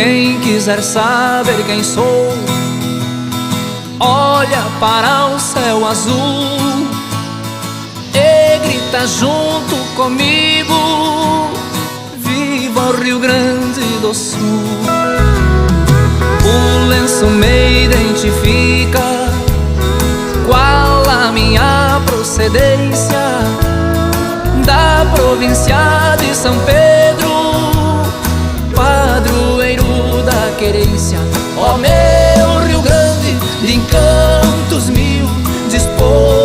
Quem quiser saber quem sou, olha para o céu azul e grita junto comigo: viva o Rio Grande do Sul! O lenço me identifica, qual a minha procedência, da província de São Pedro, padroeiro da querência. Ó meu Rio Grande, de encantos mil, dispor